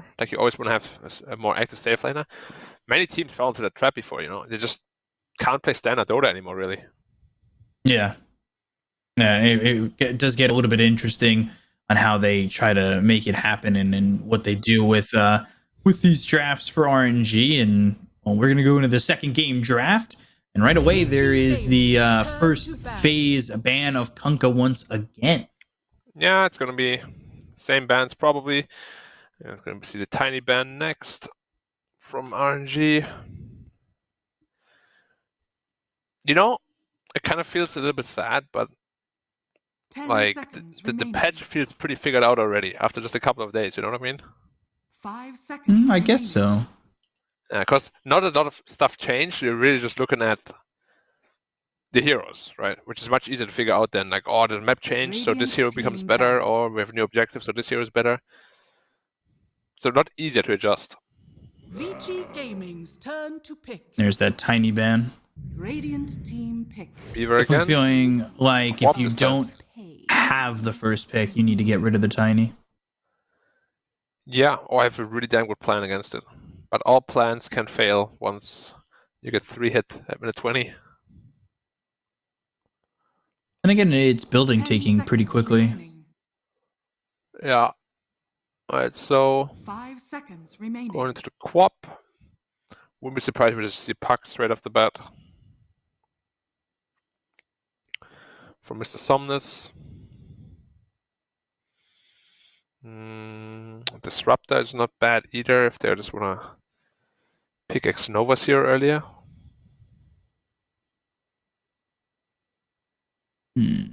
more. Like you always want to have a more active safe laner. Many teams fell into that trap before, They just can't play standard Dota anymore, really. Yeah. Yeah, it does get a little bit interesting on how they try to make it happen and what they do with these drafts for RNG. And well, we're gonna go into the second game draft, and right away there is the first phase ban of Kunkka once again. Yeah, it's gonna be same bans probably. Yeah, it's gonna be the tiny ban next from RNG. It kind of feels a little bit sad, but like the patch feels pretty figured out already after just a couple of days. You know what I mean? 5 seconds. I guess so. Yeah, because not a lot of stuff changed. You're really just looking at the heroes, right? Which is much easier to figure out than like, oh, the map changed, so this hero becomes better, or we have a new objective, so this hero is better. So not easier to adjust. Vici Gaming's turn to pick. There's that tiny ban. Radiant team pick. Beaver again. I'm feeling like if you don't have the first pick, you need to get rid of the tiny. Yeah, or I have a really damn good plan against it. But all plans can fail once you get 3 hit at minute 20. And again, it's building taking pretty quickly. Remaining. Yeah. Alright, so 5 seconds remaining. going into the Quap. Wouldn't be surprised if we just see Puck straight off the bat. For Mr. Somnus. Disruptor is not bad either if they just want to pick X Novas here earlier. I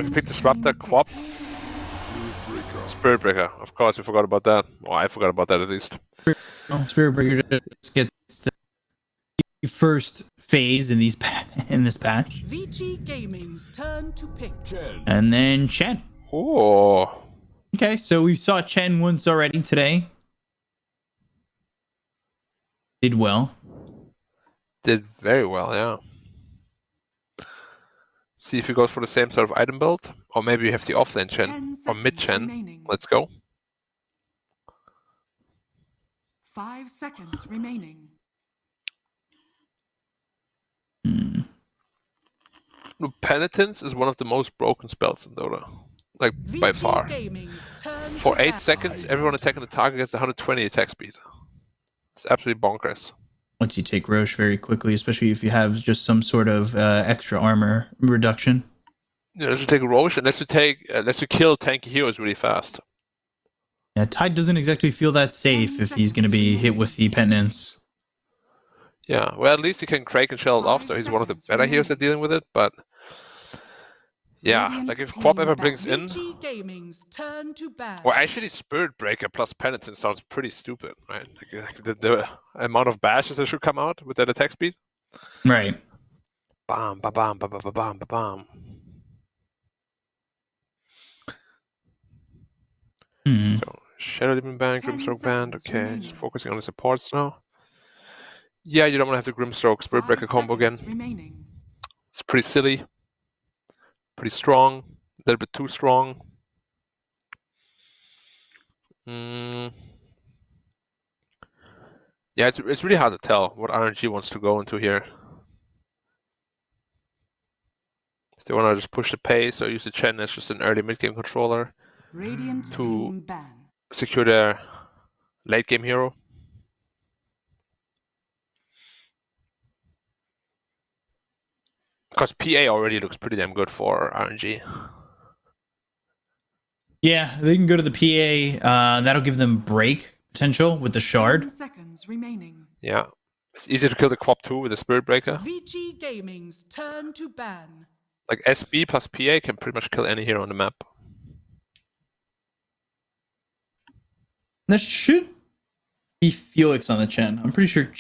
can pick Disruptor, Quap, Spirit Breaker. Of course, we forgot about that. Well, I forgot about that at least. Spirit Breaker just gets the first phase in this patch. Vici Gaming's turn to pick. And then Chen. Oh. Okay, so we saw Chen once already today. Did well. Did very well, yeah. See if he goes for the same sort of item build. Or maybe you have the offlane Chen. Or mid Chen. Remaining. Let's go. 5 seconds remaining. Penitence is one of the most broken spells in Dota. Like, by far. For 8 seconds, everyone attacking the target gets 120 attack speed. It's absolutely bonkers. Once you take Roche very quickly, especially if you have just some sort of extra armor reduction. Yeah, unless you take Roche, unless you kill tanky heroes really fast. Yeah, Tide doesn't exactly feel that safe if he's going to be hit with the penance. Yeah, well, at least he can Crake and Shell it off, so he's one of the better heroes at dealing with it, but yeah, like if Quap ever brings in... Well, actually, Spirit Breaker plus Penitence sounds pretty stupid, right? Like the amount of bashes that should come out with that attack speed. Right. Bam, ba bam, ba ba ba bam, ba bam. So, Shadow Demon Band, Grimstroke Band, okay, just focusing on the supports now. Yeah, you don't want to have the Grimstroke Spirit Breaker combo again. It's pretty silly. Pretty strong. A little bit too strong. Yeah, it's really hard to tell what RNG wants to go into here. If they want to just push the pace or use the Chen as just an early mid-game controller to secure their late-game hero. Because PA already looks pretty damn good for RNG. Yeah, they can go to the PA. That'll give them break potential with the shard. 10 seconds remaining. Yeah. It's easy to kill the Quap too with the Spirit Breaker. Vici Gaming's turn to ban. Like SB plus PA can pretty much kill any hero on the map. That should be Felix on the Chen. I'm pretty sure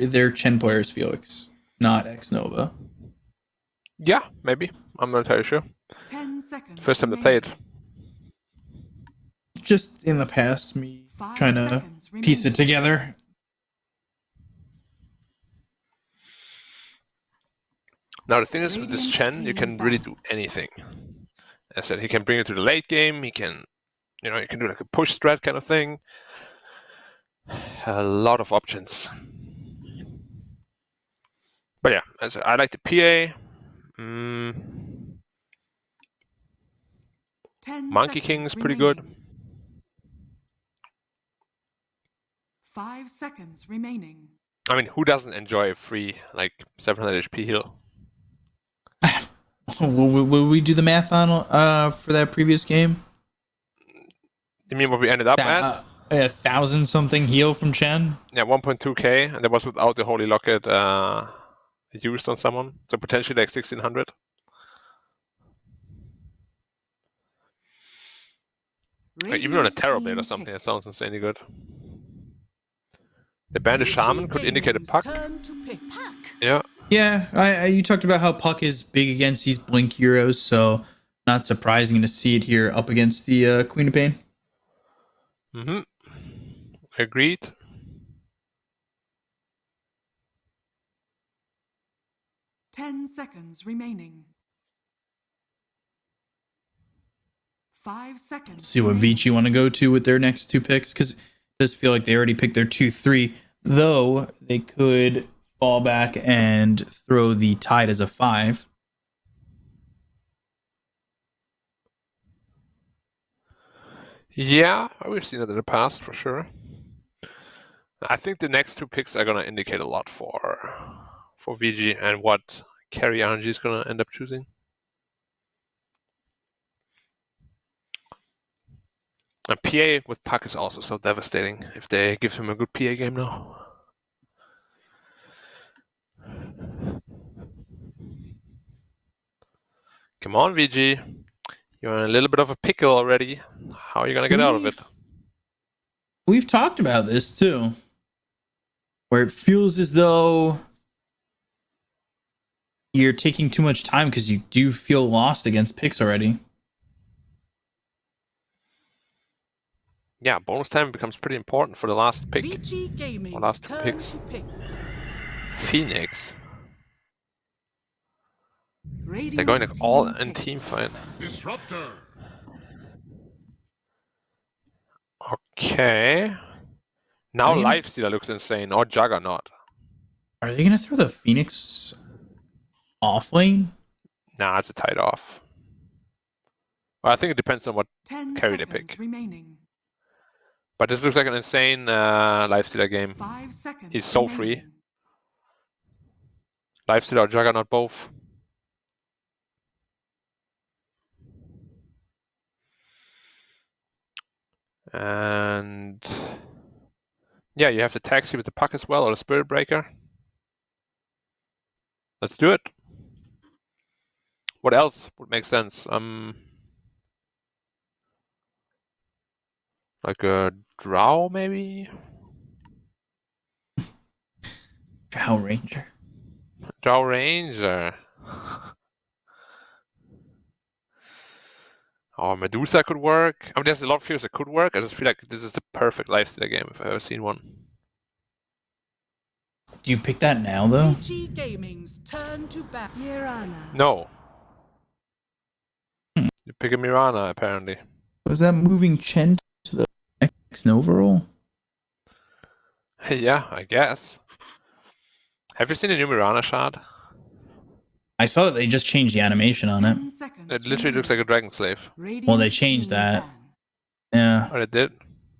their Chen player is Felix, not X Nova. Yeah, maybe. I'm not entirely sure. 10 seconds. First time they played. Just in the past, me trying to piece it together. Now the thing is with this Chen, you can really do anything. As I said, he can bring it to the late game. He can, you can do like a push strat kind of thing. A lot of options. But yeah, as I like the PA. 10 Monkey King seconds is pretty good. remaining. 5 seconds remaining. I mean, who doesn't enjoy a free, like, 700 HP heal? Will we do the math on for that previous game? You mean what we ended up at? 1,000 something heal from Chen? Yeah, 1.2k, and that was without the Holy Locket used on someone. So potentially like 1,600. Like, even on a Terror Blade or something, it sounds insanely good. The Bandit Shaman could indicate a Puck. Yeah. Yeah, you talked about how Puck is big against these Blink heroes, so not surprising to see it here up against the Queen of Pain. Agreed. Ten seconds remaining. 5 seconds. Let's see what Vici want to go to with their next 2 picks, because it does feel like they already picked their 2-3, though they could fall back and throw the Tide as a 5. Yeah, we've seen it in the past for sure. I think the next 2 picks are gonna indicate a lot for VG and what carry RNG is gonna end up choosing. A PA with Puck is also so devastating if they give him a good PA game now. Come on, VG. You're in a little bit of a pickle already. How are you gonna get out of it? We've talked about this too, where it feels as though you're taking too much time because you do feel lost against picks already. Yeah, bonus time becomes pretty important for the last pick. Vici Or last 2 picks. Phoenix. They're going like all in team fight. Disruptor. Okay. Now Lifestealer looks insane, or Juggernaut. Are they gonna throw the Phoenix off lane? Nah, it's a tight off. Well, I think it depends on what 10 carry they seconds pick. remaining. But this looks like an insane Lifestealer game. 5 seconds. He's so free. remaining. Lifestealer or Juggernaut both. And yeah, you have the taxi with the Puck as well, or the Spirit Breaker. Let's do it. What else would make sense? Like a Drow, maybe? Drow Ranger. Drow Ranger. Or Medusa could work. I mean, there's a lot of fears that could work. I just feel like this is the perfect Lifestealer game if I've ever seen one. Do you pick that now, though? Vici Gaming's turn to bat. Mirana. No. You pick a Mirana, apparently. Was that moving Chen to the next Nova role? Yeah, I guess. Have you seen a new Mirana shard? I saw that they just changed the animation on it. 10 seconds It literally looks like a Dragon Slave. Well, they changed that. Yeah. Oh, it did?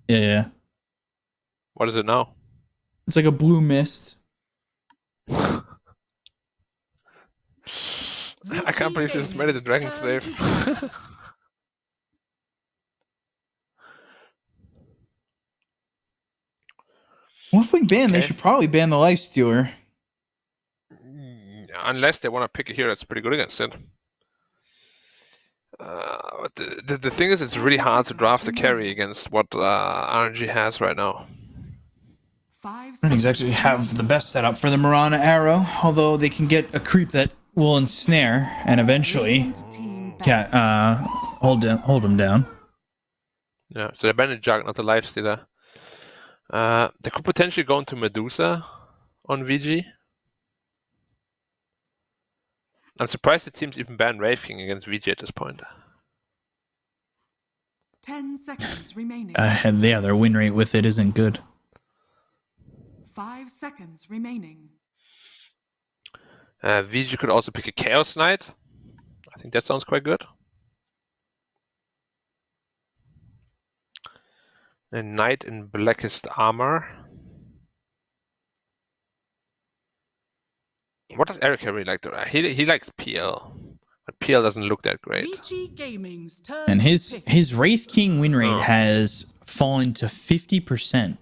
Yeah. What is it now? It's like a blue mist. I can't believe you just made it a Dragon Slave. Well, if we ban, they should probably ban the Lifestealer. Unless they want to pick a hero that's pretty good against it. But the thing is, it's really hard to draft the carry against what RNG has right now. Earnings actually have the best setup for the Mirana arrow, although they can get a creep that will ensnare and eventually hold them down. Yeah, so they banned Jug, not the Lifestealer. They could potentially go into Medusa on VG. I'm surprised the teams even banned Wraith King against VG at this point. 10 seconds remaining. And yeah, their win rate with it isn't good. 5 seconds remaining. Vici could also pick a Chaos Knight. I think that sounds quite good. A Knight in Blackest Armor. What does Eric really like to run? He likes PL, but PL doesn't look that great. Vici Gaming's turn. And to pick. his Wraith King win rate has fallen to 50%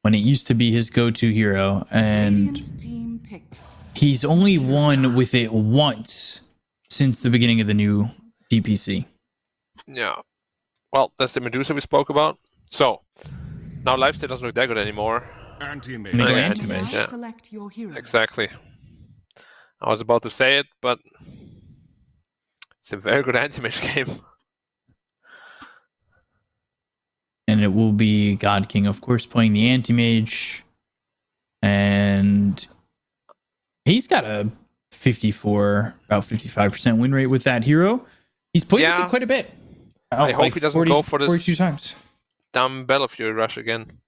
when it used to be his go-to hero, and Radiant team picked. he's only won with it once since the beginning of the new DPC. Yeah. Well, that's the Medusa we spoke about. So now lifesteal doesn't look that good anymore. Anti-mage. They go Okay, anti-mage. anti-mage, yeah. Select your heroes. Exactly. I was about to say it, but it's a very good anti-mage game. And it will be God King, of course, playing the anti-mage. And he's got a 54, about 55% win rate with that hero. He's played with it quite a bit. I hope he doesn't go for this 42 times. dumb Battlefury rush again.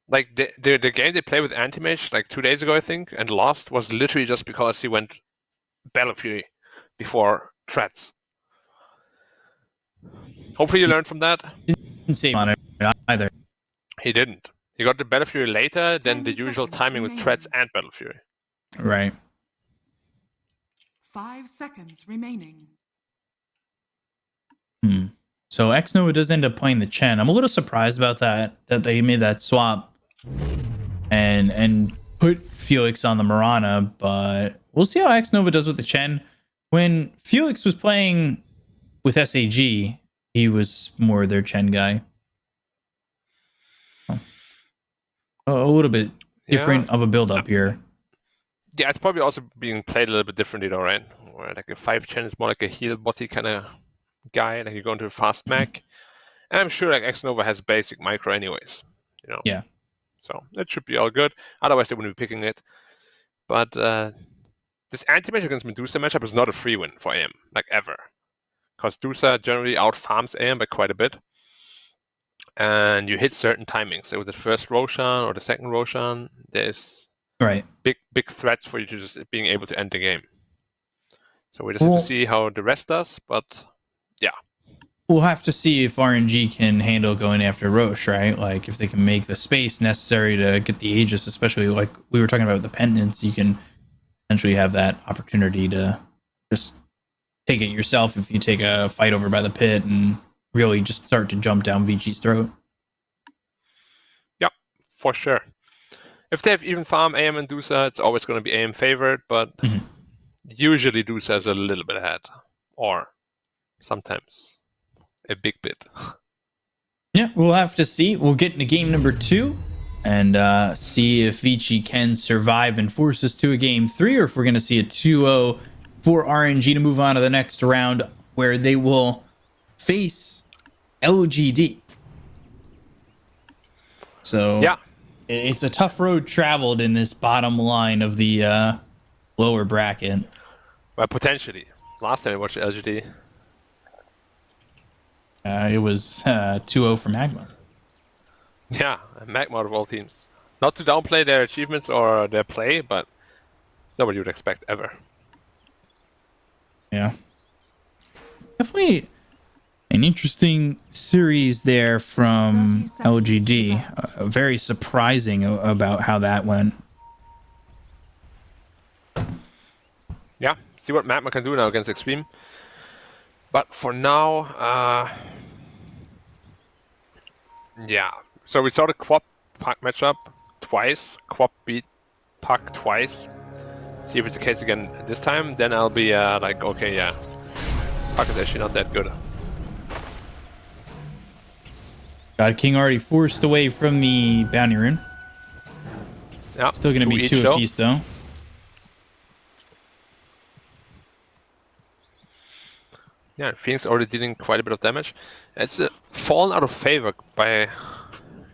Like the game they played with Anti-Mage like 2 days ago, I think, and lost was literally just because he went Battlefury before threats. Hopefully you learned from that. Didn't save on it either. He didn't. He got the Battlefury later than the 10 usual seconds timing with remaining. threats and Battlefury. Right. 5 seconds remaining. So Xnova does end up playing the Chen. I'm a little surprised about that they made that swap and put Felix on the Mirana, but we'll see how Xnova does with the Chen. When Felix was playing with SAG, he was more their Chen guy. A little bit different of a build up here. Yeah, it's probably also being played a little bit differently though, right? Where like a 5 Chen is more like a heal body kind of guy, like you go into a fast mech. And I'm sure like Xnova has basic micro anyways, you know. Yeah. So that should be all good. Otherwise they wouldn't be picking it. But this anti-mage against Medusa matchup is not a free win for AM, like ever. Because Medusa generally out farms AM by quite a bit. And you hit certain timings. So with the first Roshan or the second Roshan, there's Right. big threats for you to just being able to end the game. So we just have to see how the rest does, but yeah. We'll have to see if RNG can handle going after Roche, right? Like if they can make the space necessary to get the Aegis, especially like we were talking about with the pendants, you can essentially have that opportunity to just take it yourself if you take a fight over by the pit and really just start to jump down Vici's throat. Yep, for sure. If they have even farm AM and Dusa, it's always going to be AM favored, but usually Dusa is a little bit ahead. Or sometimes a big bit. Yeah, we'll have to see. We'll get into game number 2 and see if Vici can survive and force us to a game 3, or if we're going to see a 2-0 for RNG to move on to the next round where they will face LGD. So Yeah. it's a tough road traveled in this bottom line of the lower bracket. Well, potentially. Last time I watched LGD. It was 2-0 for Magma. Yeah, Magma out of all teams. Not to downplay their achievements or their play, but it's not what you would expect ever. Yeah. Definitely an interesting series there from 30 seconds LGD. Very surprising about how that went. Yeah, see what Magma can do now against Extreme. But for now, yeah. So we saw the Quap Puck matchup twice. Quap beat Puck twice. See if it's the case again this time. Then I'll be like, okay, yeah. Puck is actually not that good. God King already forced away from the bounty rune. Yeah, Still going to be each 2 though. apiece though. Yeah, Phoenix already dealing quite a bit of damage. It's fallen out of favor by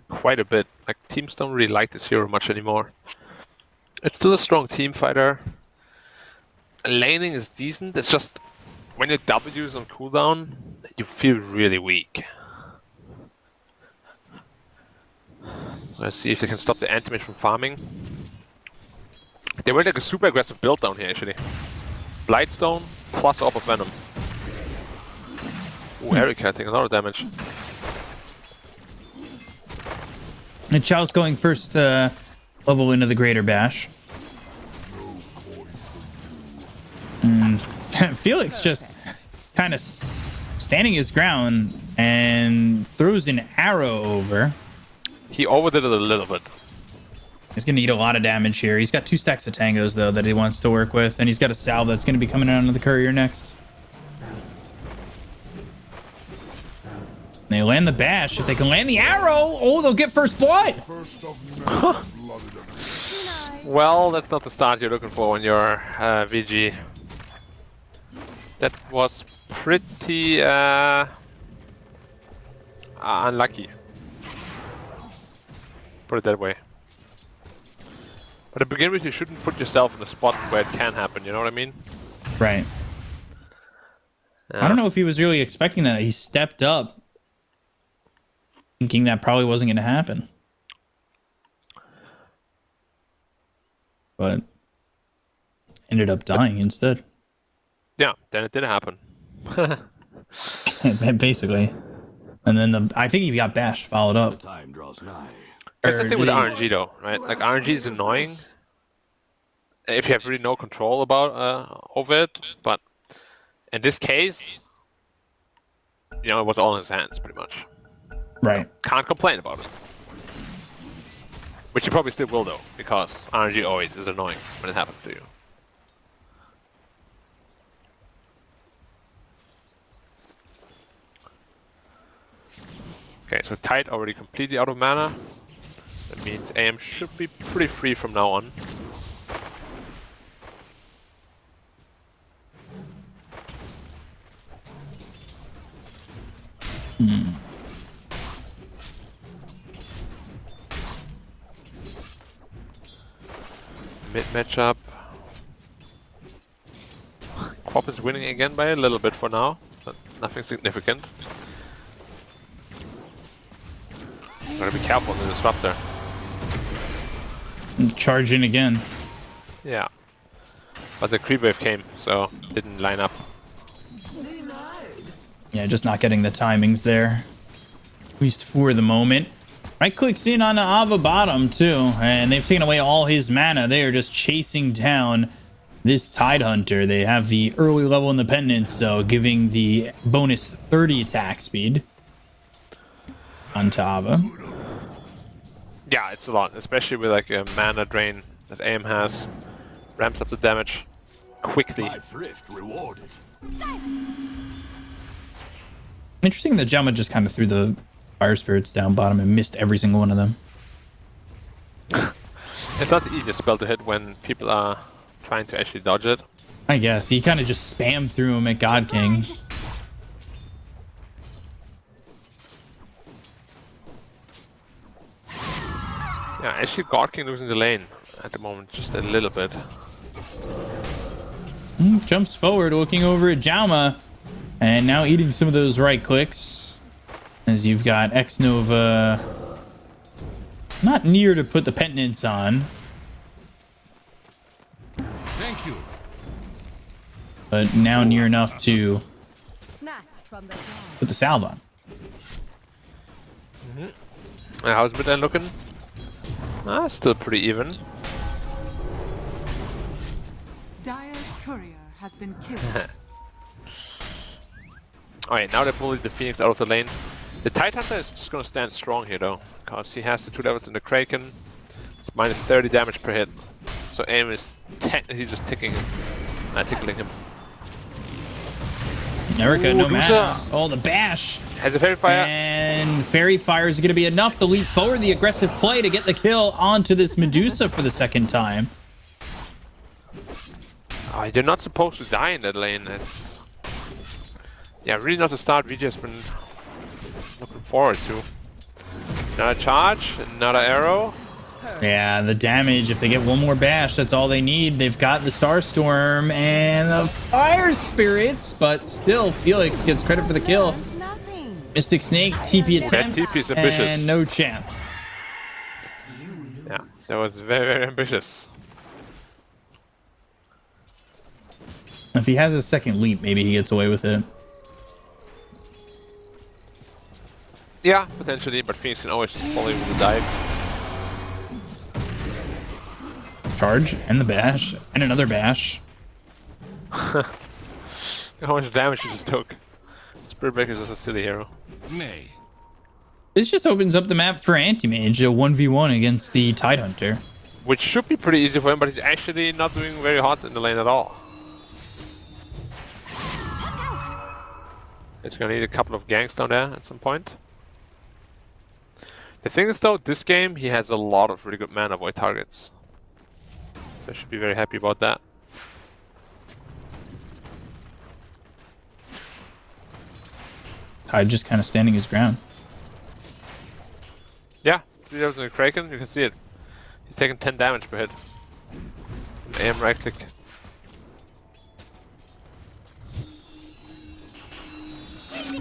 quite a bit. Like, teams don't really like this hero much anymore. It's still a strong team fighter. Laning is decent. It's just when your W is on cooldown, you feel really weak. So let's see if they can stop the anti-mage from farming. They went like a super aggressive build down here actually. Blightstone plus Orb of Venom. Ooh, Erika taking a lot of damage. And Chao's going first level into the Greater Bash. And Felix just kind of standing his ground and throws an arrow over. He overdid it a little bit. He's going to eat a lot of damage here. He's got 2 stacks of tangos, though, that he wants to work with. And he's got a salve that's going to be coming out of the courier next. They land the bash. If they can land the arrow, oh, they'll get first blood. Well, that's not the start you're looking for when you're VG. That was pretty unlucky. Put it that way. But to begin with, you shouldn't put yourself in a spot where it can happen, you know what I mean? Right. Yeah. I don't know if he was really expecting that. He stepped up thinking that probably wasn't going to happen. But ended up dying instead. Yeah, then it did happen. Basically. And then I think he got bashed, followed up. Time draws nigh. That's the thing with RNG though, right? Like RNG is annoying if you have really no control about over it, but in this case, you know, it was all in his hands pretty much. Right. Can't complain about it. Which you probably still will though, because RNG always is annoying when it happens to you. Okay, so Tide already completely out of mana. That means AM should be pretty free from now on. Mid matchup. Quap is winning again by a little bit for now, but nothing significant. Gotta be careful in the disruptor. Charge in again. Yeah. But the creep wave came, so didn't line up. Yeah, just not getting the timings there. At least for the moment. Right clicks in on the Ava bottom too, and they've taken away all his mana. They are just chasing down this Tide Hunter. They have the early level independence, so giving the bonus 30 attack speed onto Ava. Yeah, it's a lot, especially with like a mana drain that AM has. Ramps up the damage quickly. My thrift rewarded. Interesting that Jama just kind of threw the fire spirits down bottom and missed every single one of them. It's not the easiest spell to hit when people are trying to actually dodge it. I guess he kind of just spammed through him at God King. Yeah, actually God King losing the lane at the moment, just a little bit. Jumps forward, looking over at Jauma, and now eating some of those right clicks. As you've got X-Nova not near to put the penitence on. Thank you. But now near enough to Snatched from the ground. put the salve on. How's mid lane looking? Still pretty even. Dire's courier has been killed. Alright, now they bullied the Phoenix out of the lane. The Tide Hunter is just gonna stand strong here though, because he has the 2 levels in the Kraken. It's minus 30 damage per hit. So aim is technically just tickling him. Erika, no Ooh, mana. Oh, the bash. Has a Fairy Fire. And Fairy Fire is going to be enough to leap forward the aggressive play to get the kill onto this Medusa for the second time. Oh, you're not supposed to die in that lane. It's... Yeah, really not the start VG has been looking forward to. Another charge, another arrow. Yeah, the damage, if they get one more bash, that's all they need. They've got the Starstorm and the Fire Spirits, but still, Felix gets credit for the kill. Nothing. Mystic Snake, TP attempt, TP is ambitious. and no chance. Yeah, that was very, very ambitious. If he has a second leap, maybe he gets away with it. Yeah, potentially, but Phoenix can always just follow with the dive. Charge, and the bash, and another bash. How much damage he just took. Spirit Breaker is just a silly hero. Nay. This just opens up the map for Anti-Mage, a 1v1 against the Tidehunter. Which should be pretty easy for him, but he's actually not doing very hot in the lane at all. It's gonna need a couple of ganks down there at some point. The thing is though, this game he has a lot of really good mana void targets. So I should be very happy about that. Tide just kind of standing his ground. Yeah, 3 in the Kraken, you can see it. He's taking 10 damage per hit. AM right click.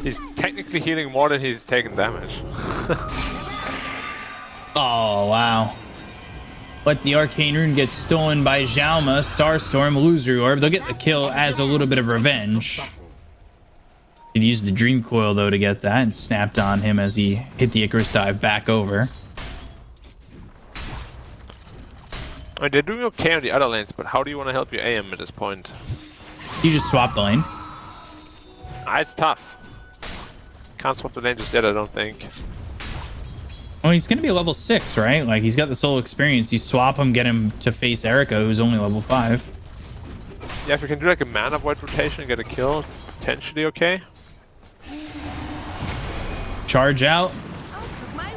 He's technically healing more than he's taking damage. Oh, wow. But the Arcane Rune gets stolen by Xiaoma, Starstorm, Illusory Orb. They'll get the kill as a little bit of revenge. He'd used the Dream Coil, though, to get that and snapped on him as he hit the Icarus dive back over. I mean, they're doing okay on the other lanes, but how do you want to help your AM at this point? You just swap the lane. Ah, it's tough. Can't swap the lane just yet, I don't think. Well, he's going to be a level 6, right? Like, he's got the solo experience. You swap him, get him to face Erica, who's only level 5. Yeah, if we can do like a mana void rotation and get a kill, it's potentially okay. Charge out.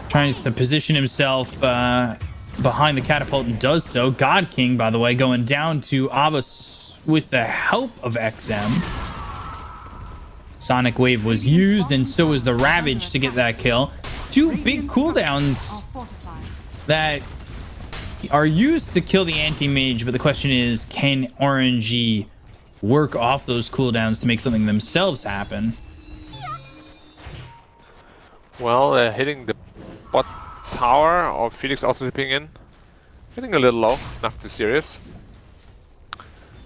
Trying to position himself behind the catapult and does so. God King, by the way, going down to Abbas with the help of XM. Sonic Wave was used, and so was the Ravage to get that kill. 2 big cooldowns that are used to kill the anti-mage, but the question is, can RNG work off those cooldowns to make something themselves happen? Well, hitting the bot tower, or Felix also dipping in. Getting a little low, nothing too serious.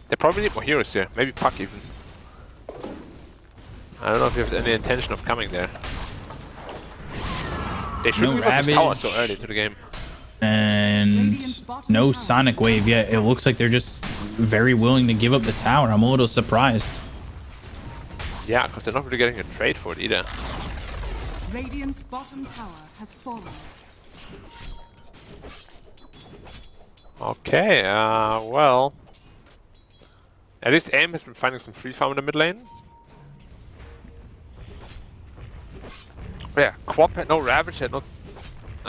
They probably need more heroes here, maybe Puck even. I don't know if you have any intention of coming there. They shouldn't give up this tower so early to the game. And no Sonic Wave yet. It looks like they're just very willing to give up the tower. I'm a little surprised. Yeah, because they're not really getting a trade for it either. Radiant's bottom tower has fallen. Okay, well... At least AIM has been finding some free farm in the mid lane. Yeah, Quap had no Ravage, had no...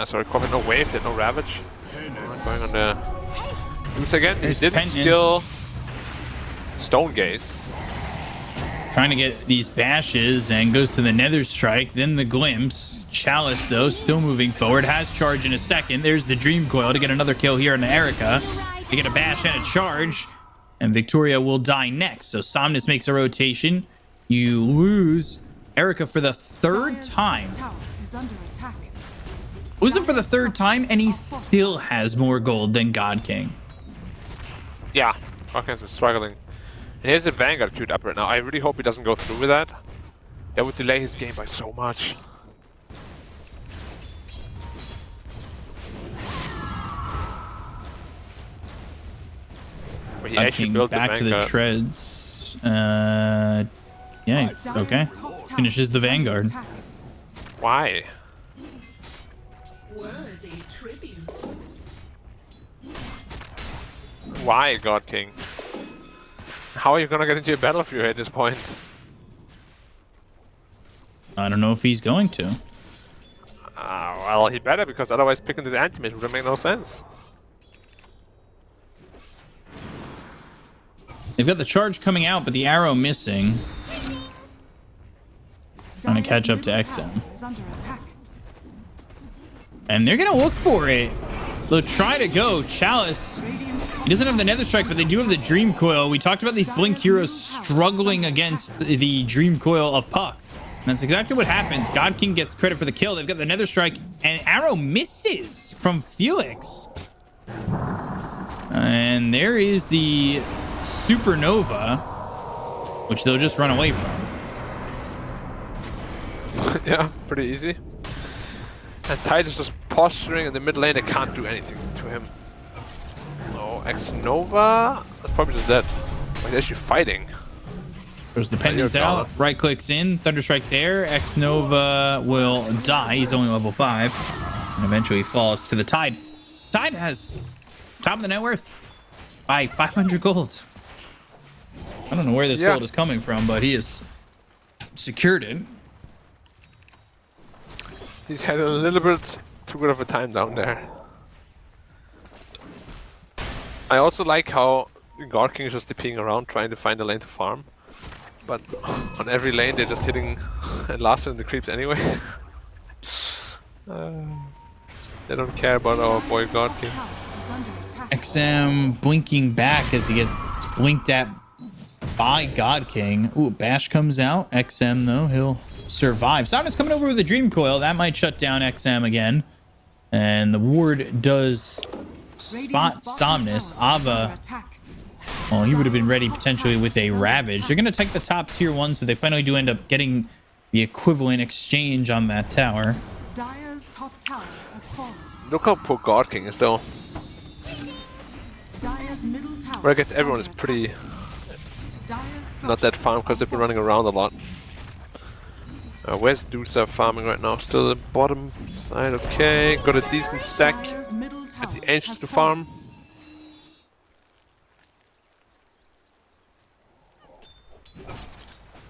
sorry, Quap had no Wave, had no Ravage. Going on the... Oops again, he didn't skill... Stone Gaze. Trying to get these bashes and goes to the Nether Strike, then the Glimpse. Chalice, though, still moving forward. Has charge in a second. There's the Dream Coil to get another kill here on Erica. To get a bash and a charge. And Victoria will die next. So Somnus makes a rotation. You lose Erica for the 3rd time. Lose him for the 3rd time, and he still has more gold than God King. Yeah, God King's been struggling. And here's the Vanguard queued up right now. I really hope he doesn't go through with that. That would delay his game by so much. But he actually built the back to the Vanguard. treads. Yeah, okay. Finishes the Vanguard. Why? Worthy tribute. Why, God King? How are you gonna get into a battlefield at this point? I don't know if he's going to. Well, he better, because otherwise picking this anti-mage would make no sense. They've got the charge coming out, but the arrow missing. Trying to catch up to XM. And they're going to look for it. They'll try to go. Chalice, he doesn't have the Nether Strike, but they do have the Dream Coil. We talked about these Blink heroes struggling against the Dream Coil of Puck. And that's exactly what happens. God King gets credit for the kill. They've got the Nether Strike, and arrow misses from Felix. And there is the Supernova, which they'll just run away from. Yeah, pretty easy. And Tide is just posturing in the mid lane. They can't do anything to him. Oh, X-Nova? That's probably just dead. Like, they're actually fighting. There's the pendants out. Right clicks in. Thunderstrike there. X-Nova will die. He's only level 5. And eventually falls to the Tide. Tide has top of the net worth by 500 gold. I don't know where this gold is coming from, but he has secured it. He's had a little bit too good of a time down there. I also like how God King is just TPing around trying to find a lane to farm. But on every lane they're just hitting and last in the creeps anyway. They don't care about our boy God King. XM blinking back as he gets blinked at by God King. Ooh, Bash comes out. XM though, he'll survive. Somnus coming over with a Dream Coil. That might shut down XM again. And the ward does spot Somnus. Ava, well, he would have been ready potentially with a Ravage. They're going to take the top tier 1, so they finally do end up getting the equivalent exchange on that tower. Dire's top tower has fallen. Look how poor God King is though. Dire's middle tower. Where I guess everyone is pretty not that farm because they've been running around a lot. Where's DOTA farming right now? Still the bottom side, okay. Got a decent stack at the Ancients to farm.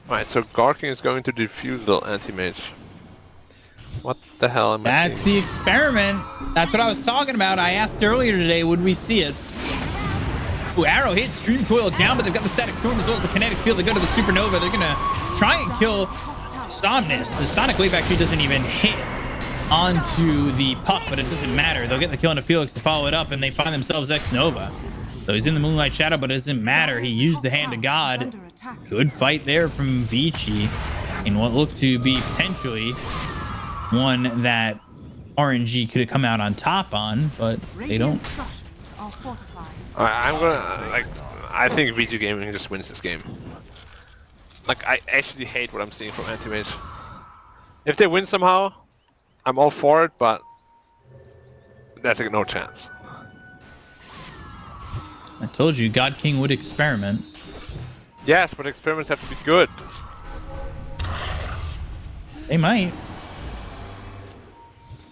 Alright, so Garking is going to Diffusal Anti-Mage. What the hell am I That's seeing? the experiment. That's what I was talking about. I asked earlier today, would we see it? Ooh, arrow hits, Dream Coil down, but they've got the Static Storm as well as the Kinetic Field. They go to the Supernova. They're going to try and kill Somnus. The Sonic Wave actually doesn't even hit onto the Puck, but it doesn't matter. They'll get the kill into Felix to follow it up, and they find themselves X-Nova. So he's in the Moonlight Shadow, but it doesn't matter. He used the Hand of God. Good fight there from Vici in what looked to be potentially one that RNG could have come out on top on, but they don't. I'm gonna, I think VG Gaming just wins this game. Like, I actually hate what I'm seeing from Anti-Mage. If they win somehow, I'm all for it, but that's like no chance. I told you, God King would experiment. Yes, but experiments have to be good. They might.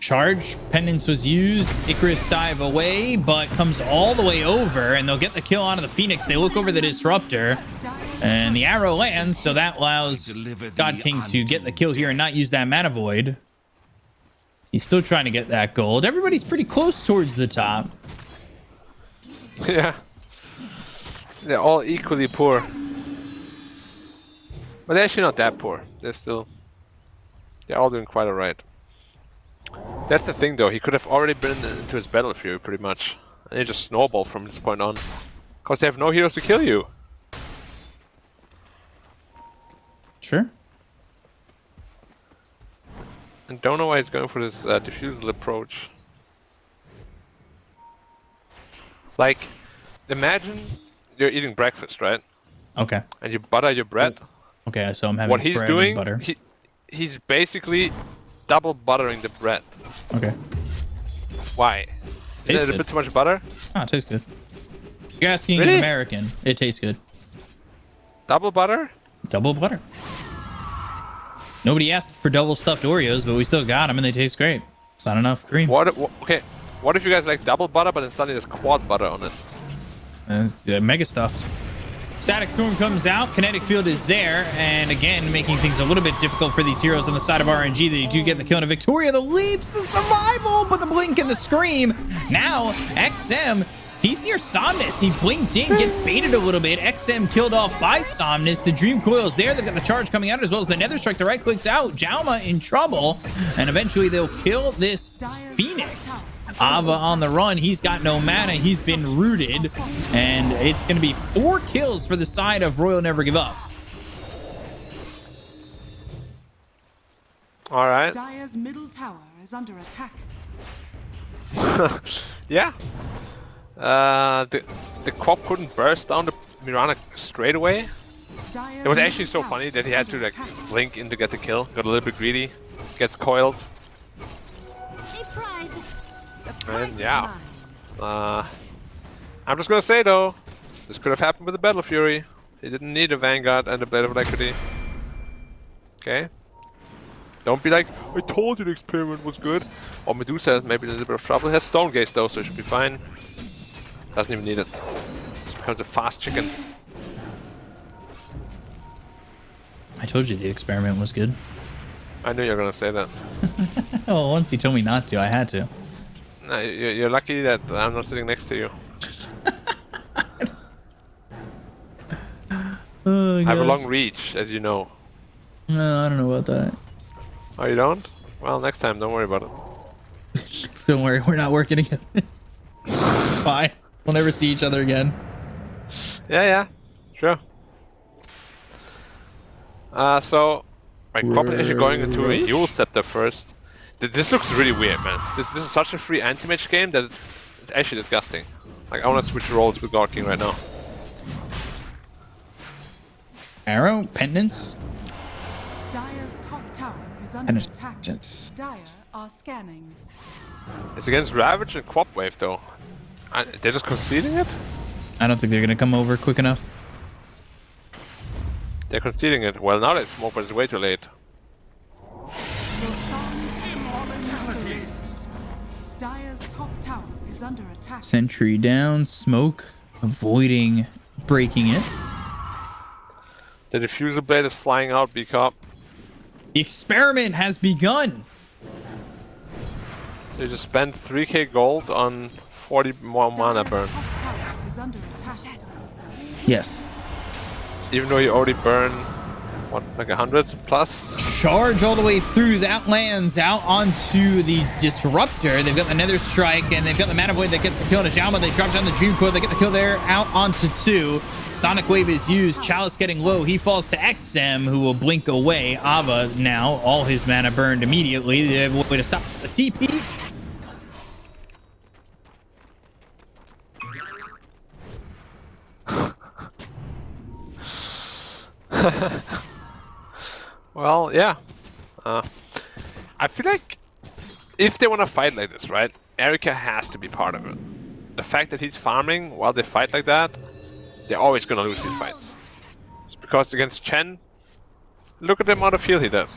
Charge, Pendants was used, Icarus dive away, but comes all the way over, and they'll get the kill onto the Phoenix. They look over the Disruptor, and the arrow lands, so that allows God King to get the kill here and not use that Mana Void. He's still trying to get that gold. Everybody's pretty close towards the top. Yeah. They're all equally poor. But they're actually not that poor. They're all doing quite alright. That's the thing though, he could have already been into his Battle Fury pretty much. And he just snowball from this point on. Because they have no heroes to kill you. Sure. And don't know why he's going for this diffusal approach. Like, imagine you're eating breakfast, right? Okay. And you butter your bread. Okay, so I'm having What he's bread doing, and butter. he's basically double buttering the bread. Okay. Why? Is that a bit too much butter? Ah, it tastes good. You're asking Really? an American. It tastes good. Double butter? Double butter. Nobody asked for double stuffed Oreos, but we still got them, and they taste great. It's not enough cream. Okay, what if you guys like double butter, but then suddenly there's quad butter on it? Yeah, mega stuffed. Static Storm comes out. Kinetic Field is there, and again, making things a little bit difficult for these heroes on the side of RNG. They do get the kill into Victoria. The leaps, the survival, but the blink and the scream. Now, XM, he's near Somnus. He blinked in, gets baited a little bit. XM killed off by Somnus. The Dream Coil's there. They've got the charge coming out as well as the Nether Strike. The right clicks out. Jauma in trouble, and eventually they'll kill this Phoenix. Ava on the run. He's got no mana. He's been rooted. And it's going to be 4 kills for the side of Royal Never Give Up. All right. Dire's middle tower is under attack. Yeah. The Quap couldn't burst down the Mirana straight away. It was actually so funny that he had to like blink in to get the kill. Got a little bit greedy. Gets coiled. And yeah. I'm just gonna say though, this could have happened with the Battle Fury. He didn't need a Vanguard and a Blade of Alacrity. Okay. Don't be like, I told you the experiment was good. Or Medusa maybe a little bit of trouble. He has Stone Gaze though, so it should be fine. Doesn't even need it. Just becomes a fast chicken. I told you the experiment was good. I knew you were gonna say that. Oh, once he told me not to, I had to. No, you're lucky that I'm not sitting next to you. Oh, I have a long reach, as you know. No, I don't know about that. Oh, you don't? Well, next time, don't worry about it. Don't worry, we're not working together. Fine. We'll never see each other again. Yeah, sure. So, like, probably actually going into a Yule Scepter first. This looks really weird, man. This is such a free anti-mage game that it's actually disgusting. Like, I want to switch roles with God King right now. Arrow, Penance. Dire's top tower is under attack. Penance. Dire are scanning. It's against Ravage and Quap Wave, though. They're just conceding it? I don't think they're gonna come over quick enough. They're conceding it. Well, now they smoke, but it's way too late. Roshan has fallen to the late. Dire's top tower is under attack. Sentry down, smoke, avoiding breaking it. The Diffusal Blade is flying out, B-Cop. The experiment has begun. They just spent 3k gold on 40 more mana burn. Dire's top tower is under attack. Yes. Even though you already burn, what, like 100 plus? Charge all the way through. That lands out onto the Disruptor. They've got the Nether Strike, and they've got the Mana Void that gets the kill on Ajama. They drop down the Dream Coil. They get the kill there, out onto 2. Sonic Wave is used. Chalice getting low. He falls to XM, who will blink away. Ava now, all his mana burned immediately. They have a way to stop the TP. Well, yeah. I feel like if they want to fight like this, right, Erika has to be part of it. The fact that he's farming while they fight like that, they're always going to lose these fights. Just because against Chen, look at the amount of heal he does.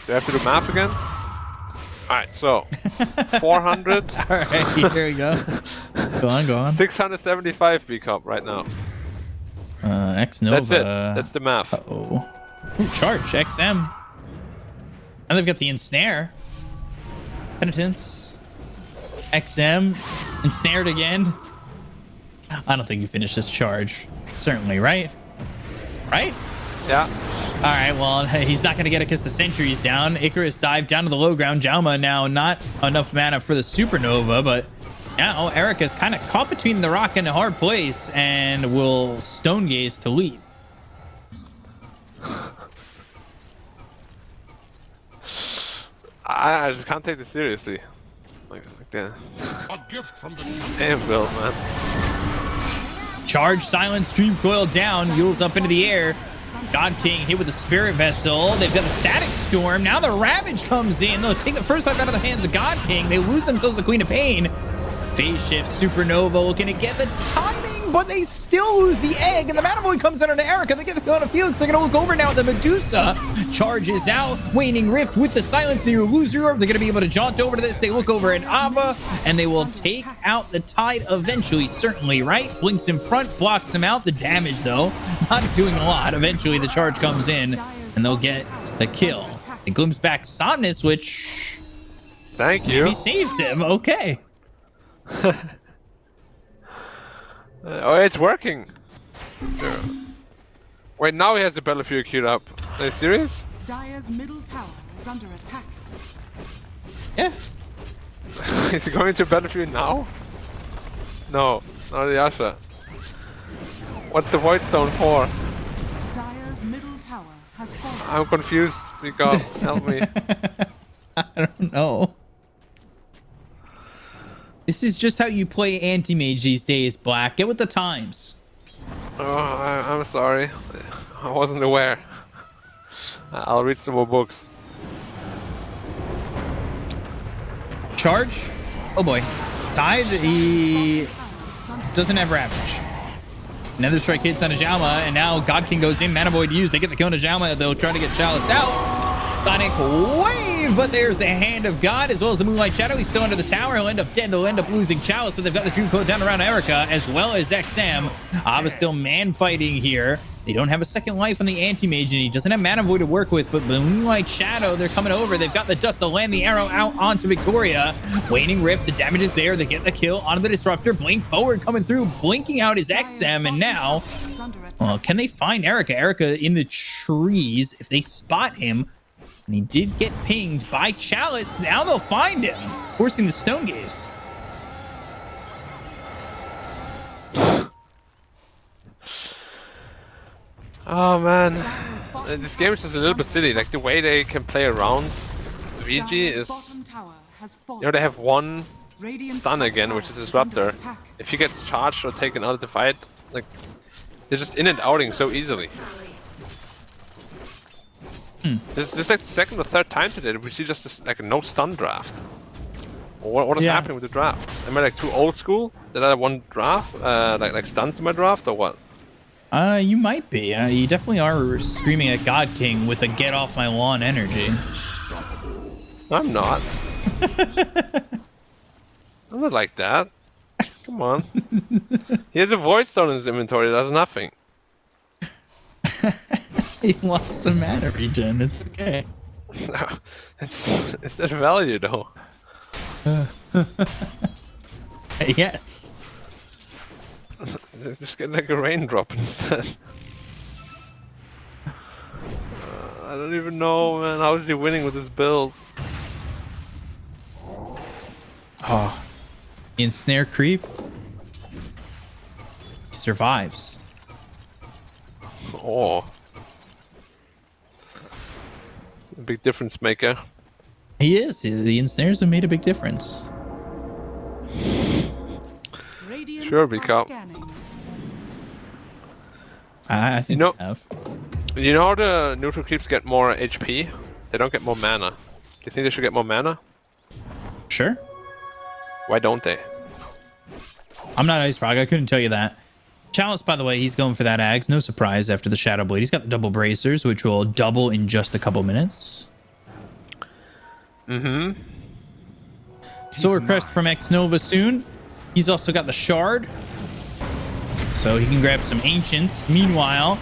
Do I have to do math again? Alright, so 400. Alright, here we go. Go on. 675 B-Cup right now. X Nova. That's it. That's the math. Uh-oh. Ooh, charge, XM. And they've got the Ensnare. Penitence. XM. Ensnared again. I don't think you finish this charge. Certainly, right? Right? Yeah. Alright, well, he's not going to get it because the sentry's down. Icarus dive down to the low ground. Jauma now not enough mana for the Supernova, but now Erika's kind of caught between the rock and a hard place and will Stone Gaze to leave. I just can't take this seriously. Like that. A gift from the Damn, Bill, man. Charge, silence, Dream Coil down, Yule's up into the air. God King hit with the Spirit Vessel. They've got the Static Storm. Now the Ravage comes in. They'll take the first life out of the hands of God King. They lose themselves the Queen of Pain. Phase Shift, Supernova looking to get the timing, but they still lose the egg. And the Mana Void comes in on Erika. They get the kill on Felix. They're going to look over now at the Medusa. Charges out. Waning Rift with the silence. The Illusory Orb. They're going to be able to jaunt over to this. They look over at Ava, and they will take out the Tide eventually, certainly, right? Blinks in front, blocks him out. The damage, though, not doing a lot. Eventually, the charge comes in, and they'll get the kill. It glimpses back Somnus, which... Thank you. He saves him. Okay. Oh, it's working. Sure. Wait, now he has the Battlefield queued up. Are you serious? Dire's middle tower is under attack. Yeah. Is he going to battlefield now? No, not the Asha. What's the Void Stone for? Dire's middle tower has fallen. I'm confused. God, help me. I don't know. This is just how you play anti-mage these days, Black. Get with the times. Oh, I'm sorry. I wasn't aware. I'll read some more books. Charge? Oh boy. Tide, he doesn't have Ravage. Another strike hits on Najama, and now God King goes in. Mana Void used. They get the kill on Najama. They'll try to get Chalice out. Sonic Wave, but there's the Hand of God as well as the Moonlight Shadow. He's still under the tower. He'll end up dead. They'll end up losing Chalice, but they've got the Dream Code down around Erica as well as XM. Ava still man fighting here. They don't have a second life on the Anti-Mage, and he doesn't have Mana Void to work with, but the Moonlight Shadow, they're coming over. They've got the dust to land the arrow out onto Victoria. Waning Rift, the damage is there. They get the kill onto the Disruptor. Blink forward coming through. Blinking out his XM, and now, well, can they find Erica? Erica in the trees. If they spot him, and he did get pinged by Chalice, now they'll find him, forcing the Stone Gaze. Oh man, this game is just a little bit silly. Like the way they can play around Vici is, you know, they have one stun again, which is Disruptor. If he gets charged or taken out of the fight, like they're just in and outing so easily. This is like the second or third time today that we see just this, like a no stun draft. What is happening with the drafts? Am I like too old school? Did I have one draft, like stuns in my draft, or what? You might be. You definitely are screaming at God King with a get off my lawn energy. I'm not. I'm not like that. Come on. He has a Void Stone in his inventory. That does nothing. He lost the mana regen. It's okay. It's that value though. Yes. Just get like a raindrop instead. I don't even know, man. How is he winning with this build? Oh. Ensnare creep. He survives. Oh. A big difference maker. He is. The ensnares have made a big difference. Sure, Bika. I think they have. You know how the neutral creeps get more HP? They don't get more mana. Do you think they should get more mana? Sure. Why don't they? I'm not Ice Frog. I couldn't tell you that. Chalice, by the way, he's going for that Axe. No surprise after the Shadow Blade. He's got the double bracers, which will double in just a couple minutes. Mm-hmm. Solar Crest from X Nova soon. He's also got the Shard, so he can grab some Ancients. Meanwhile,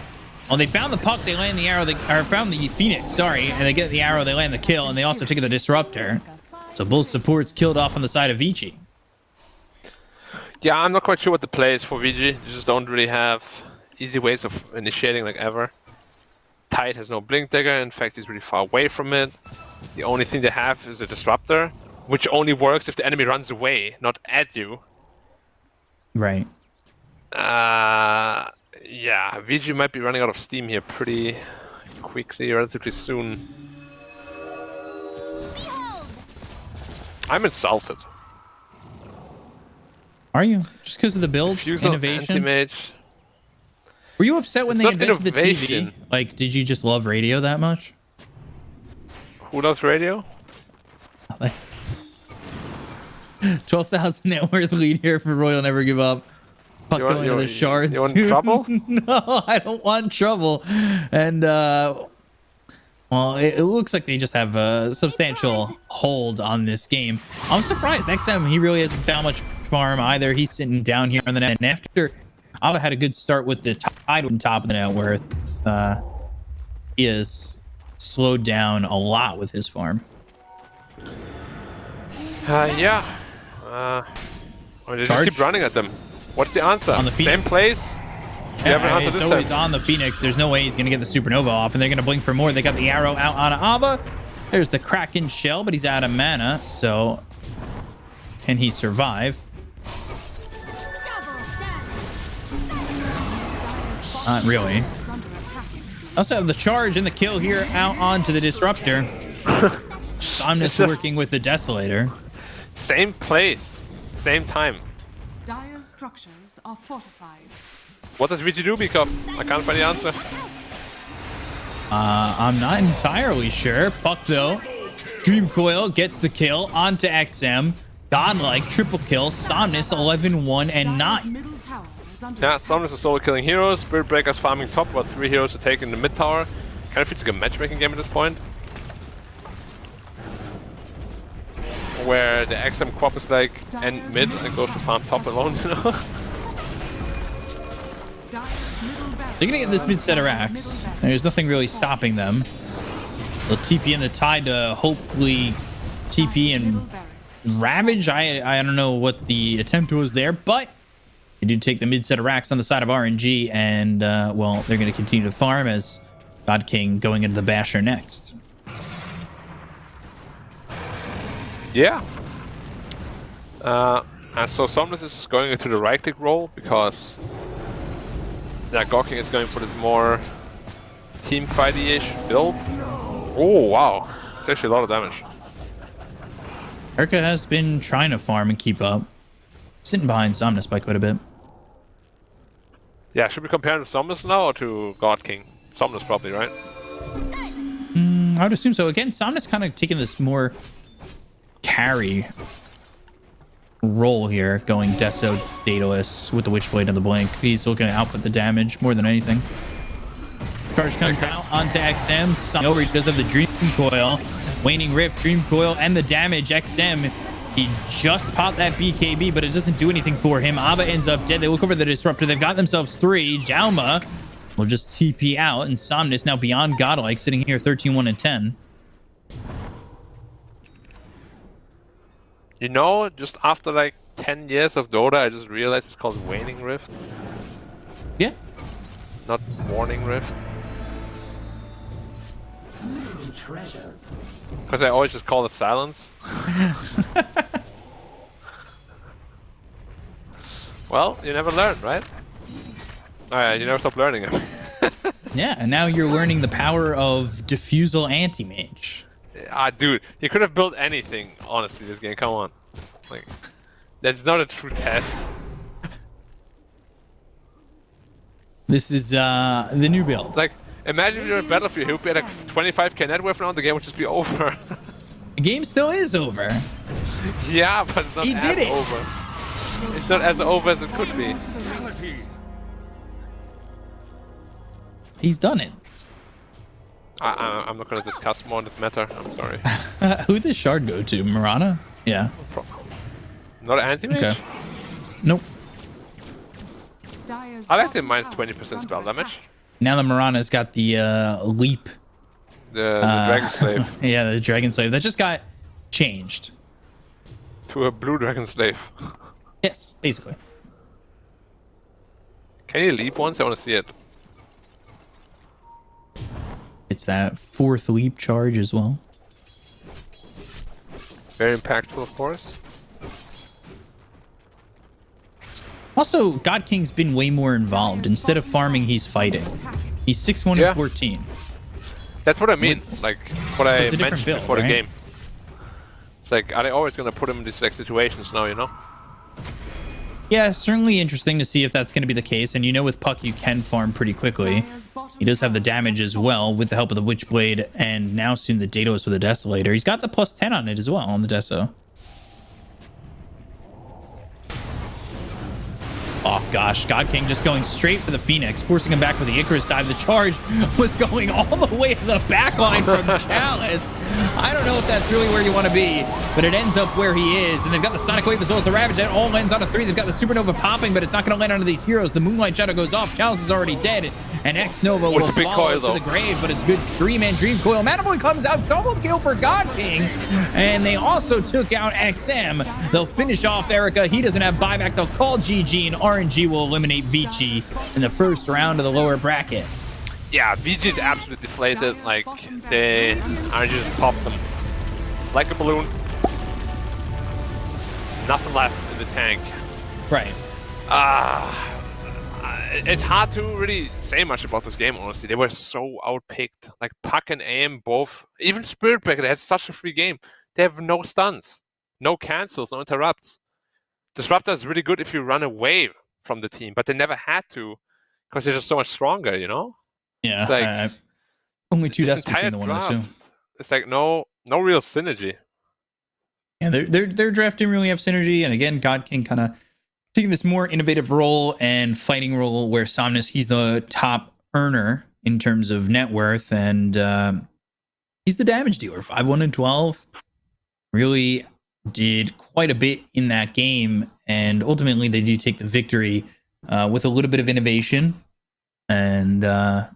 oh, they found the puck, they land the arrow, found the Phoenix, sorry, and they get the arrow, they land the kill, and they also take the Disruptor. So both supports killed off on the side of Vici. Yeah, I'm not quite sure what the play is for Vici. You just don't really have easy ways of initiating like ever. Tide has no Blink Dagger, in fact he's really far away from it. The only thing they have is a Disruptor, which only works if the enemy runs away, not at you. Right. Yeah, Vici might be running out of steam here pretty quickly, relatively soon. I'm insulted. Are you? Just because of the build? Refusal, innovation? Anti-mage. Were you upset when It's they not invented the innovation. TV? Like, did you just love radio that much? Who loves radio? 12,000 net worth lead here for Royal Never Give Up. Puck going to the shards. You want trouble? No, I don't want trouble. And, well, it looks like they just have a substantial hold on this game. I'm surprised. XM, he really hasn't found much farm either. He's sitting down here on the net. And after Ava had a good start with the Tide on top of the net worth, he has slowed down a lot with his farm. Yeah. They just Charge? keep running at them. What's the answer? On the Same Phoenix. place? You have an answer It's this always time. on the Phoenix. There's no way he's going to get the Supernova off, and they're going to blink for more. They got the arrow out on Ava. There's the Kraken Shell, but he's out of mana, so Can he survive? Not really. Also have the charge and the kill here out onto the disruptor. Somnus working with the Desolator. Same place, same time. Dire's structures are fortified. What does Vici do become? I can't find the answer. I'm not entirely sure. Puck though. Dream Coil gets the kill onto XM. Godlike triple kill. Somnus 11-1 and 9. Middle tower is under Yeah, attack. Somnus is solo killing heroes. Spirit Breaker's farming top, while 3 heroes are taking the mid tower. Kind of feels like a matchmaking game at this point. Where the XM Quap is like end mid and goes to farm top alone, you know? Dire's middle barracks. They're gonna get this mid set of racks. There's nothing really stopping them. They'll TP in the tide to hopefully TP Middle and barracks. Ravage. I don't know what the attempt was there, but they do take the mid set of racks on the side of RNG, and well, they're going to continue to farm as God King going into the Basher next. Yeah. And so Somnus is going into the right click role because Gawking is going for this more team fighty-ish build. Oh wow, it's actually a lot of damage. Erica has been trying to farm and keep up, sitting behind Somnus by quite a bit. Yeah, should we compare him to Somnus now or to God King? Somnus probably, right? I would assume so. Again, Somnus kind of taking this more carry role here, going Deso Daedalus with the Witchblade and the Blink. He's looking to output the damage more than anything. Charge comes out onto XM. Over, he does have the Dream Coil. Waning Rift, Dream Coil, and the damage. XM, he just popped that BKB, but it doesn't do anything for him. Abba ends up dead. They look over the Disruptor. They've got themselves 3. Jalma will just TP out, and Somnus now beyond godlike, sitting here 13-1 and 10. You know, just after like 10 years of Dota, I just realized it's called Waning Rift, Yeah. not Warning Rift. Because I always just call it Silence. Well, you never learn, right? Alright, you never stop learning it. Yeah, and now you're learning the power of Diffusal Anti-Mage. Dude, you could have built anything, honestly, this game. Come on. Like, that's not a true test. This is the new build. Like, imagine if you're in Battlefield, he'll be at like 25k net worth now, and the game would just be over. The game still is over. Yeah, but it's not He as did it. over. It's not as over as it could be. Fatality. He's done it. I'm not gonna discuss more on this matter. I'm sorry. Who'd this shard go to? Mirana? Yeah. Not anti-mage? Okay. Nope. Dire's I like the bottom minus tower 20% is under spell attack. damage. Now the Mirana's got the leap. The Dragon Slave. Yeah, the Dragon Slave. That just got changed. To a blue Dragon Slave. Yes, basically. Can you leap once? I want to see it. It's that 4th leap charge as well. Very impactful, of course. Also, God King's been way more involved. Instead of farming, he's fighting. He's 6-1 Yeah. and 14. That's what I mean. Like, what I it's a different mentioned build, before right? the game. It's like, are they always going to put him in these like situations now, you know? Yeah, certainly interesting to see if that's going to be the case. And you know, with Puck, you can farm pretty quickly. Dire's bottom He does have the tower damage has as well with the help of the Witchblade, and now soon the Daedalus with the Desolator. He's got the plus 10 on it as well on the Deso. Oh gosh, God King just going straight for the Phoenix, forcing him back with the Icarus dive. The charge was going all the way to the back line from Chalice. I don't know if that's really where you want to be, but it ends up where he is. And they've got the Sonic Wave as well as the Ravage. That all lands on a 3. They've got the Supernova popping, but it's not going to land onto these heroes. The Moonlight Shadow goes off. Chalice is already dead. And X-Nova will It's a big fall coil, to though. the grave, but it's good 3-man Dream Coil. Manifold comes out, double kill for God King. And they also took out XM. They'll finish off Erica. He doesn't have buyback. They'll call GG, and RNG will eliminate Vici in the first round of the lower bracket. Yeah, VG is absolutely deflated. Like, they are just popped them. Like a balloon. nothing left in the tank. Right. It's hard to really say much about this game, honestly. They were so outpicked. Like, Puck and Aim both. Even Spiritbreaker, they had such a free game. They have no stuns, no cancels, no interrupts. Disruptor is really good if you run away from the team, but they never had to because they're just so much stronger, you know? Yeah. It's like, only 2 this deaths between the one and the two. draft, it's like no real synergy. Yeah, their draft didn't really have synergy, and again, God King kind of taking this more innovative role and fighting role where Somnus, he's the top earner in terms of net worth, and he's the damage dealer. 5-1 and 12, really did quite a bit in that game, and ultimately they do take the victory with a little bit of innovation. And I'm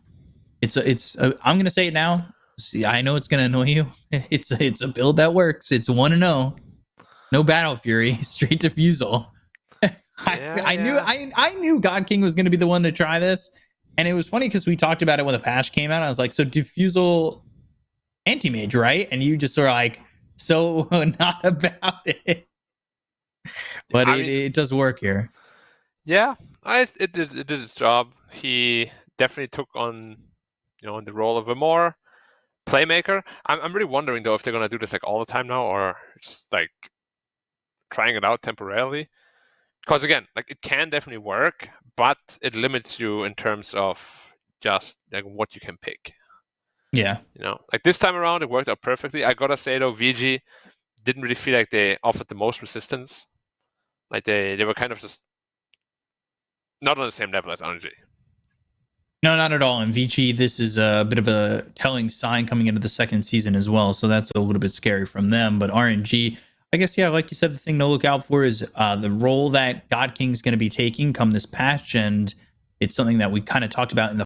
gonna say it now. See, I know it's gonna annoy you. It's a build that works. It's 1-0, no Battle Fury, straight to Fusel. I knew God King was gonna be the one to try this, and it was funny because we talked about it when the patch came out. I was like, so Diffusal anti-mage, right? And you just sort of like, so not about it. But it does work here. Yeah, it did its job. He definitely took on, the role of a more playmaker. I'm really wondering though if they're gonna do this like all the time now, or just like trying it out temporarily. Because again, like, it can definitely work, but it limits you in terms of just like what you can pick. Yeah. Like this time around, it worked out perfectly. I gotta say though, Vici didn't really feel like they offered the most resistance. Like they were kind of just not on the same level as RNG. No, not at all. And Vici, this is a bit of a telling sign coming into the second season as well. So that's a little bit scary from them. But RNG, I guess, yeah, like you said, the thing to look out for is the role that God King's going to be taking come this patch. And it's something that we kind of talked about in the